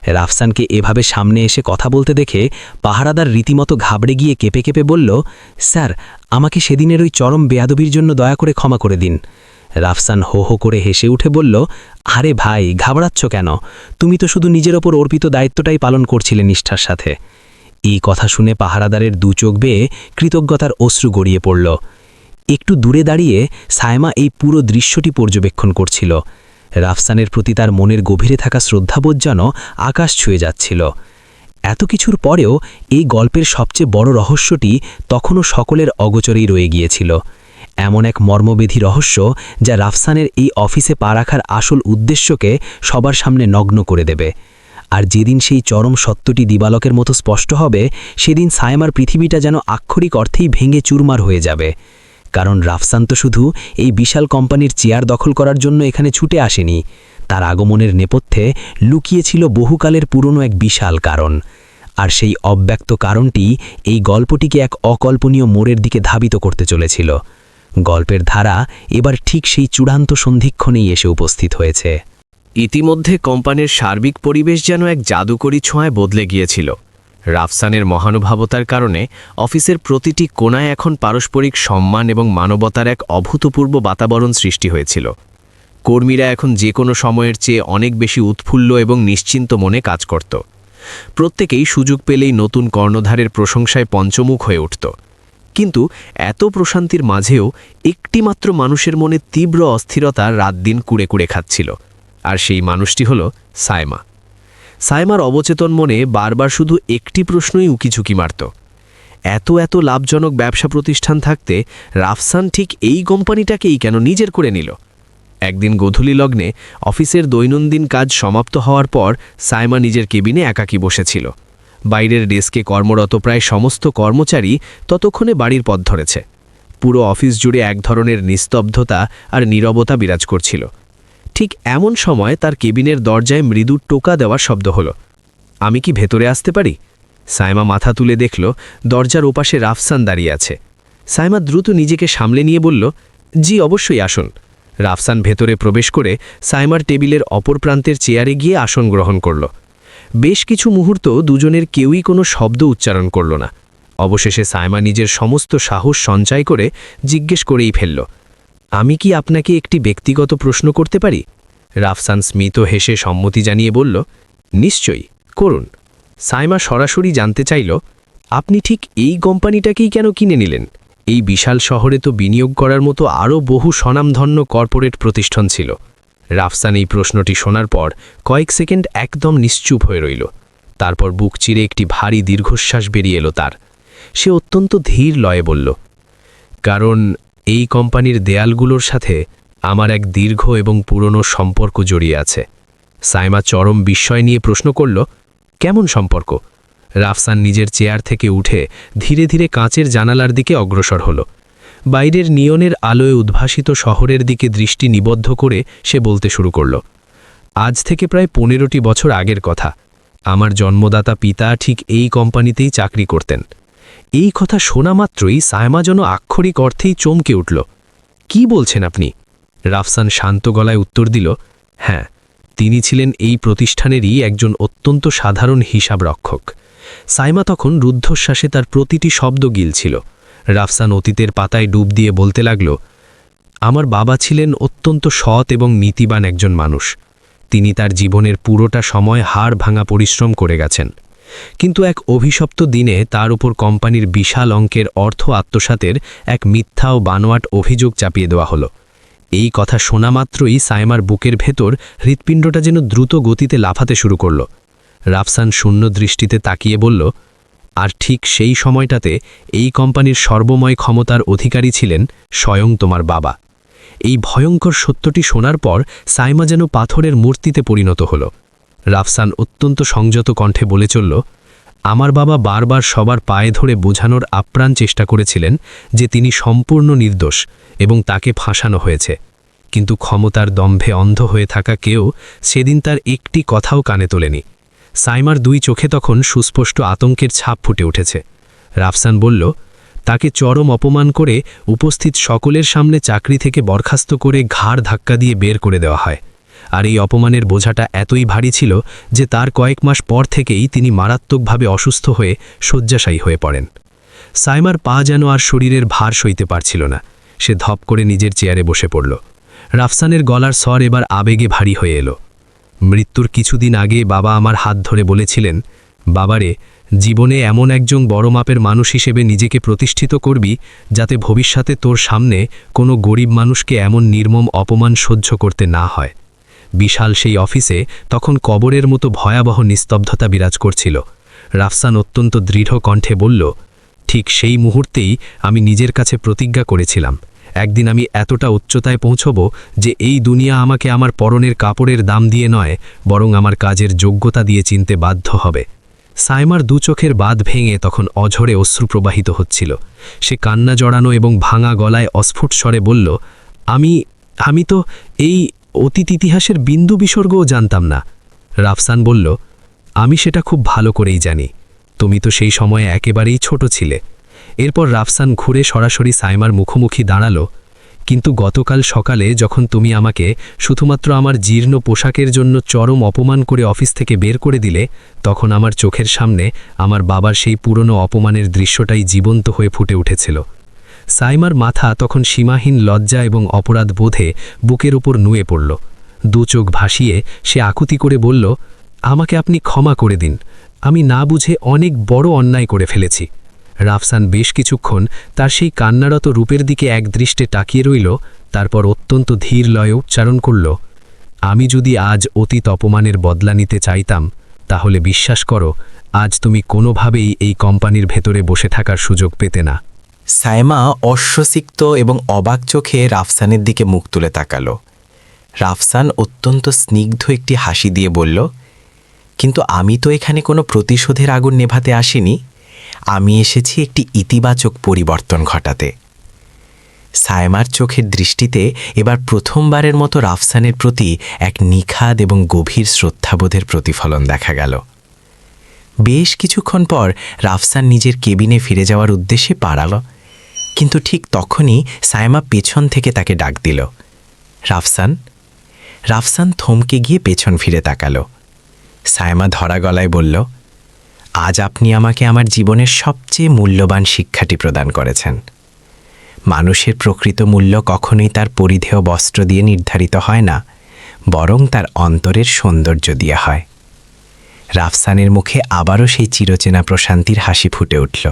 রাফসানকে এভাবে সামনে এসে কথা বলতে দেখে পাহারাদার রীতিমতো ঘাবড়ে গিয়ে কেঁপে কেঁপে বলল, স্যার, আমাকে সেদিনের ওই চরম বেয়াদবির জন্য দয়া করে ক্ষমা করে দিন। রাফসান হো হো করে হেসে উঠে বলল, আরে ভাই, ঘাবড়াচ্ছ কেন? তুমি তো শুধু নিজের ওপর অর্পিত দায়িত্বটাই পালন করছিলে নিষ্ঠার সাথে। এই কথা শুনে পাহারাদারের দু চোখ বেয়ে কৃতজ্ঞতার অশ্রু গড়িয়ে পড়ল। একটু দূরে দাঁড়িয়ে সায়মা এই পুরো দৃশ্যটি পর্যবেক্ষণ করছিল। রাফসানের প্রতি তার মনের গভীরে থাকা শ্রদ্ধাবোধ যেন আকাশ ছুঁয়ে যাচ্ছিল। এত কিছুর পরেও এই গল্পের সবচেয়ে বড় রহস্যটি তখনও সকলের অগোচরেই রয়ে গিয়েছিল। এমন এক মর্মবেধী রহস্য যা রাফসানের এই অফিসে পা রাখার আসল উদ্দেশ্যকে সবার সামনে নগ্ন করে দেবে। আর যেদিন সেই চরম সত্যটি দিবালকের মতো স্পষ্ট হবে, সেদিন সায়মার পৃথিবীটা যেন আক্ষরিক অর্থেই ভেঙে চুরমার হয়ে যাবে। কারণ রাফসান তো শুধু এই বিশাল কোম্পানির চেয়ার দখল করার জন্য এখানে ছুটে আসেনি, তার আগমনের নেপথ্যে লুকিয়েছিল বহুকালের পুরনো এক বিশাল কারণ। আর সেই অব্যক্ত কারণটি এই গল্পটিকে এক অকল্পনীয় মোড়ের দিকে ধাবিত করতে চলেছিল। গল্পের ধারা এবার ঠিক সেই চূড়ান্ত সন্ধিক্ষণেই এসে উপস্থিত হয়েছে। ইতিমধ্যে কোম্পানির সার্বিক পরিবেশ যেন এক জাদুকরী ছোঁয়ায় বদলে গিয়েছিল। রাফসানের মহানুভবতার কারণে অফিসের প্রতিটি কোণায় এখন পারস্পরিক সম্মান এবং মানবতার এক অভূতপূর্ব বাতাবরণ সৃষ্টি হয়েছিল। কর্মীরা এখন যে কোনো সময়ের চেয়ে অনেক বেশি উৎফুল্ল এবং নিশ্চিন্ত মনে কাজ করত। প্রত্যেকেই সুযোগ পেলেই নতুন কর্ণধারের প্রশংসায় পঞ্চমুখ হয়ে উঠত। কিন্তু এত প্রশান্তির মাঝেও একটিমাত্র মানুষের মনে তীব্র অস্থিরতা রাত দিন কুড়ে কুড়ে খাচ্ছিল, আর সেই মানুষটি হল সায়মা। সায়মার অবচেতন মনে বারবার শুধু একটি প্রশ্নই উকিঝুঁকি মারত, এত লাভজনক ব্যবসা প্রতিষ্ঠান থাকতে রাফসান ঠিক এই কোম্পানিটাকেই কেন নিজের করে নিল। একদিন গোধূলি লগ্নে অফিসের দৈনন্দিন কাজ সমাপ্ত হওয়ার পর সায়মা নিজের কেবিনে একাকী বসেছিল। বাইরের ডেস্কে কর্মরত প্রায় সমস্ত কর্মচারী ততক্ষণে বাড়ির পথ ধরেছে। পুরো অফিস জুড়ে এক ধরনের নিস্তব্ধতা আর নীরবতা বিরাজ করছিল। ঠিক এমন সময় তার কেবিনের দরজায় মৃদু টোকা দেওয়ার শব্দ হলো। আমি কি ভেতরে আসতে পারি? সায়মা মাথা তুলে দেখল দরজার ওপাশে রাফসান দাঁড়িয়ে আছে। সায়মা দ্রুত নিজেকে সামলে নিয়ে বলল, জি অবশ্যই আসুন। রাফসান ভেতরে প্রবেশ করে সায়মার টেবিলের অপর প্রান্তের চেয়ারে গিয়ে আসন গ্রহণ করল। বেশ কিছু মুহূর্ত দুজনের কেউই কোনো শব্দ উচ্চারণ করল না। অবশেষে সায়মা নিজের সমস্ত সাহস সঞ্চয় করে জিজ্ঞেস করেই ফেলল, আমি কি আপনাকে একটি ব্যক্তিগত প্রশ্ন করতে পারি? রাফসান স্মিত হেসে সম্মতি জানিয়ে বলল, নিশ্চয়ই, করুন। সায়মা সরাসরি জানতে চাইল, আপনি ঠিক এই কোম্পানিটাকেই কেন কিনে নিলেন? এই বিশাল শহরে তো বিনিয়োগ করার মতো আরও বহু স্বনামধন্য কর্পোরেট প্রতিষ্ঠান ছিল। রাফসান এই প্রশ্নটি শোনার পর কয়েক সেকেন্ড একদম নিশ্চুপ হয়ে রইল। তারপর বুক চিরে একটি ভারী দীর্ঘশ্বাস বেরিয়ে এলো তার। সে অত্যন্ত ধীর লয়ে বলল, কারণ এই কোম্পানির দেয়ালগুলোর সাথে আমার এক দীর্ঘ এবং পুরনো সম্পর্ক জড়িয়ে আছে। সায়মা চরম বিস্ময় নিয়ে প্রশ্ন করল, কেমন সম্পর্ক? রাফসান নিজের চেয়ার থেকে উঠে ধীরে ধীরে কাঁচের জানালার দিকে অগ্রসর হল। বাইরের নিয়নের আলোয় উদ্ভাসিত শহরের দিকে দৃষ্টি নিবদ্ধ করে সে বলতে শুরু করল, আজ থেকে প্রায় 15টি বছর আগের কথা। আমার জন্মদাতা পিতা ঠিক এই কোম্পানিতেই চাকরি করতেন। এই কথা শোনা মাত্রই সায়মা যেন আক্ষরিক অর্থেই চমকে উঠল। কি বলছেন আপনি? রাফসান শান্ত গলায় উত্তর দিল, হ্যাঁ, তিনি ছিলেন এই প্রতিষ্ঠানেরই একজন অত্যন্ত সাধারণ হিসাবরক্ষক। সায়মা তখন রুদ্ধশ্বাসে তার প্রতিটি শব্দ গিলছিল। রাফসান অতীতের পাতায় ডুব দিয়ে বলতে লাগল, আমার বাবা ছিলেন অত্যন্ত সৎ এবং নীতিবান একজন মানুষ। তিনি তার জীবনের পুরোটা সময় হাড় ভাঙা পরিশ্রম করে গেছেন। কিন্তু এক অভিশপ্ত দিনে তার উপর কোম্পানির বিশাল অঙ্কের অর্থ আত্মসাতের এক মিথ্যা ও বানোয়াট অভিযোগ চাপিয়ে দেওয়া হলো। এই কথা শোনা মাত্রই সায়মার বুকের ভেতর হৃৎপিণ্ডটা যেন দ্রুত গতিতে লাফাতে শুরু করল। রাফসান শূন্য দৃষ্টিতে তাকিয়ে বলল, আর ঠিক সেই সময়টাতে এই কোম্পানির সর্বময় ক্ষমতার অধিকারী ছিলেন স্বয়ং তোমার বাবা। এই ভয়ঙ্কর সত্যটি শোনার পর সায়মা যেন পাথরের মূর্তিতে পরিণত হল। রাফসান অত্যন্ত সংযত কণ্ঠে বলে চলল, আমার বাবা বারবার সবার পায়ে ধরে বোঝানোর আপ্রাণ চেষ্টা করেছিলেন যে তিনি সম্পূর্ণ নির্দোষ এবং তাকে ফাঁসানো হয়েছে। কিন্তু ক্ষমতার দম্ভে অন্ধ হয়ে থাকা কেউ সেদিন তার একটি কথাও কানে তোলেনি। সায়মার দুই চোখে তখন সুস্পষ্ট আতঙ্কের ছাপ ফুটে উঠেছে। রাফসান বলল, তাকে চরম অপমান করে উপস্থিত সকলের সামনে চাকরি থেকে বরখাস্ত করে ঘাড় ধাক্কা দিয়ে বের করে দেওয়া হয়। আর এই অপমানের বোঝাটা এতই ভারী ছিল যে তার কয়েক মাস পর থেকেই তিনি মারাত্মকভাবে অসুস্থ হয়ে শয্যাশায়ী হয়ে পড়েন। সায়মার পা যেন আর শরীরের ভার সইতে পারছিল না। সে ধপ করে নিজের চেয়ারে বসে পড়ল। রাফসানের গলার স্বর এবার আবেগে ভারী হয়ে এলো। মৃত্যুর কিছুদিন আগে বাবা আমার হাত ধরে বলেছিলেন, বাবারে, জীবনে এমন একজন বড় মাপের মানুষ হিসেবে নিজেকে প্রতিষ্ঠিত করবি যাতে ভবিষ্যতে তোর সামনে কোনো গরিব মানুষকে এমন নির্মম অপমান সহ্য করতে না হয়। বিশাল সেই অফিসে তখন কবরের মতো ভয়াবহ নিস্তব্ধতা বিরাজ করছিল। রাফসান অত্যন্ত দৃঢ় কণ্ঠে বলল, ঠিক সেই মুহূর্তেই আমি নিজের কাছে প্রতিজ্ঞা করেছিলাম, একদিন আমি এতটা উচ্চতায় পৌঁছব যে এই দুনিয়া আমাকে আমার পরনের কাপড়ের দাম দিয়ে নয়, বরং আমার কাজের যোগ্যতা দিয়ে চিনতে বাধ্য হবে। সাইমার দু চোখের বাঁধ ভেঙে তখন অঝরে অশ্রু প্রবাহিত হচ্ছিল। সে কান্না জড়ানো এবং ভাঙা গলায় অস্ফুট স্বরে বলল, আমি তো এই অতীত ইতিহাসের বিন্দু বিসর্গও জানতাম না। রাফসান বলল, আমি সেটা খুব ভালো করেই জানি, তুমি তো সেই সময়ে একেবারেই ছোট ছিলে। এরপর রাফসান ঘুরে সরাসরি সাইমার মুখোমুখি দাঁড়ালো। কিন্তু গতকাল সকালে যখন তুমি আমাকে শুধুমাত্র আমার জীর্ণ পোশাকের জন্য চরম অপমান করে অফিস থেকে বের করে দিলে, তখন আমার চোখের সামনে আমার বাবার সেই পুরনো অপমানের দৃশ্যটাই জীবন্ত হয়ে ফুটে উঠেছিল। সাইমার মাথা তখন সীমাহীন লজ্জা এবং অপরাধ বোধে বুকের উপর নুয়ে পড়ল। দু চোখ ভাসিয়ে সে আকুতি করে বলল, আমাকে আপনি ক্ষমা করে দিন, আমি না বুঝে অনেক বড় অন্যায় করে ফেলেছি। রাফসান বেশ কিছুক্ষণ তার সেই কান্নারত রূপের দিকে একদৃষ্টে তাকিয়ে রইল, তারপর অত্যন্ত ধীর লয়ে উচ্চারণ করল, আমি যদি আজ অতীত অপমানের বদলা নিতে চাইতাম, তাহলে বিশ্বাস করো, আজ তুমি কোনোভাবেই এই কোম্পানির ভেতরে বসে থাকার সুযোগ পেতে না। সাইমা অশ্বসিক্ত এবং অবাক চোখে রাফসানের দিকে মুখ তুলে তাকালো। রাফসান অত্যন্ত স্নিগ্ধ একটি হাসি দিয়ে বলল, কিন্তু আমি তো এখানে কোনো প্রতিশোধের আগুন নেভাতে আসিনি, আমি এসেছি একটি ইতিবাচক পরিবর্তন ঘটাতে। সাইমার চোখের দৃষ্টিতে এবার প্রথমবারের মতো রাফসানের প্রতি এক নিখাদ এবং গভীর শ্রদ্ধাবোধের প্রতিফলন দেখা গেল। বেশ কিছুক্ষণ পর রাফসান নিজের কেবিনে ফিরে যাওয়ার উদ্দেশ্যে পাড়াল, কিন্তু ঠিক তখনই সাইমা পেছন থেকে তাকে ডাক দিল, রাফসান। রাফসান থমকে গিয়ে পেছন ফিরে তাকালো। সাইমা ধরা গলায় বলল, আজ আপনি আমাকে আমার জীবনের সবচেয়ে মূল্যবান শিক্ষাটি প্রদান করেছেন। মানুষের প্রকৃত মূল্য কখনোই তার পরিধেয় বস্ত্র দিয়ে নির্ধারিত হয় না, বরং তার অন্তরের সৌন্দর্য দিয়ে হয়। রাফসানের মুখে আবারও সেই চিরচেনা প্রশান্তির হাসি ফুটে উঠল।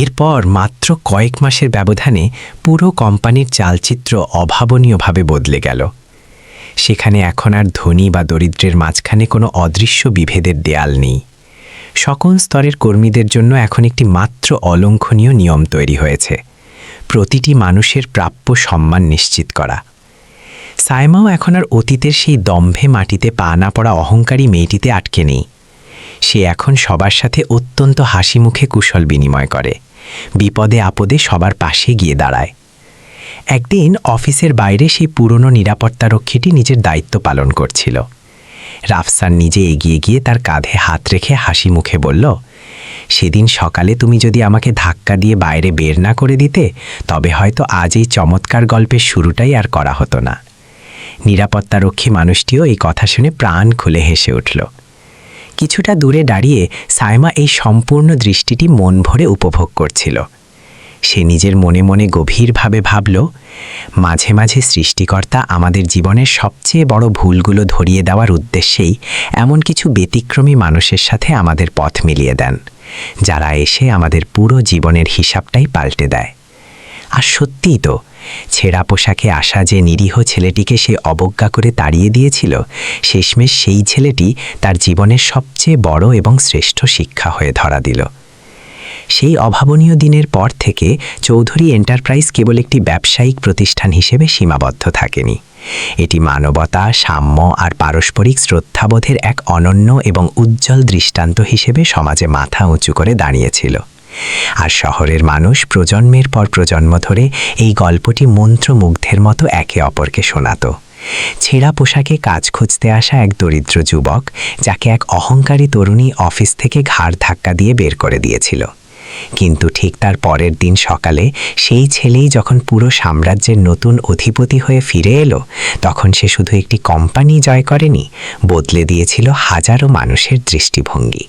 এরপর মাত্র কয়েক মাসের ব্যবধানে পুরো কোম্পানির চালচিত্র অভাবনীয়ভাবে বদলে গেল। সেখানে এখন আর ধনী বা দরিদ্রের মাঝখানে কোনো অদৃশ্য বিভেদের দেয়াল নেই। সকল স্তরের কর্মীদের জন্য এখন একটি মাত্র অলঙ্ঘনীয় নিয়ম তৈরি হয়েছে, প্রতিটি মানুষের প্রাপ্য সম্মান নিশ্চিত করা। সাইমাও এখন আর অতীতের সেই দম্ভে মাটিতে পা না পড়া অহংকারী মেয়েটিতে আটকে নেই। সে এখন সবার সাথে অত্যন্ত হাসি মুখে কুশল বিনিময় করে, বিপদে আপদে সবার পাশে গিয়ে দাঁড়ায়। একদিন অফিসের বাইরে সেই পুরনো নিরাপত্তারক্ষীটি নিজের দায়িত্ব পালন করছিল। রাফসান নিজে এগিয়ে গিয়ে তার কাঁধে হাত রেখে হাসি মুখে বলল, সেদিন সকালে তুমি যদি আমাকে ধাক্কা দিয়ে বাইরে বের না করে দিতে, তবে হয়তো আজ এই চমৎকার গল্পের শুরুটাই আর করা হতো না। নিরাপত্তারক্ষী মানুষটিও এই কথা শুনে প্রাণ খুলে হেসে উঠল। কিছুটা দূরে দাঁড়িয়ে সাইমা এই সম্পূর্ণ দৃষ্টিটি মন ভরে উপভোগ করছিল। সে নিজের মনে মনে গভীরভাবে ভাবল, মাঝে মাঝে সৃষ্টিকর্তা আমাদের জীবনের সবচেয়ে বড় ভুলগুলো ধরিয়ে দেওয়ার উদ্দেশ্যেই এমন কিছু ব্যতিক্রমী মানুষের সাথে আমাদের পথ মিলিয়ে দেন, যারা এসে আমাদের পুরো জীবনের হিসাবটাই পাল্টে দেয়। আর সত্যিই তো, ছেঁড়া পোশাকে আসা যে নিরীহ ছেলেটিকে সে অবজ্ঞা করে তাড়িয়ে দিয়েছিল, শেষমেশ সেই ছেলেটি তার জীবনের সবচেয়ে বড় এবং শ্রেষ্ঠ শিক্ষা হয়ে ধরা দিল। সেই অভাবনীয় দিনের পর থেকে চৌধুরী এন্টারপ্রাইজ কেবল একটি ব্যবসায়িক প্রতিষ্ঠান হিসেবে সীমাবদ্ধ থাকেনি। এটি মানবতা, সাম্য আর পারস্পরিক শ্রদ্ধাবোধের এক অনন্য এবং উজ্জ্বল দৃষ্টান্ত হিসেবে সমাজে মাথা উঁচু করে দাঁড়িয়েছিল। আর শহরের মানুষ প্রজন্মের পর প্রজন্ম ধরে এই গল্পটি মন্ত্রমুগ্ধের মতো একে অপরকে শোনাত। ছেঁড়া পোশাকে কাজ খুঁজতে আসা এক দরিদ্র যুবক, যাকে এক অহংকারী তরুণী অফিস থেকে ঘাড় ধাক্কা দিয়ে বের করে দিয়েছিল। কিন্তু ঠিক তার পরের দিন সকালে সেই ছেলেই যখন পুরো সাম্রাজ্যের নতুন অধিপতি হয়ে ফিরে এলো, তখন সে শুধু একটি কোম্পানি জয় করেনি, বদলে দিয়েছিল হাজারো মানুষের দৃষ্টিভঙ্গি।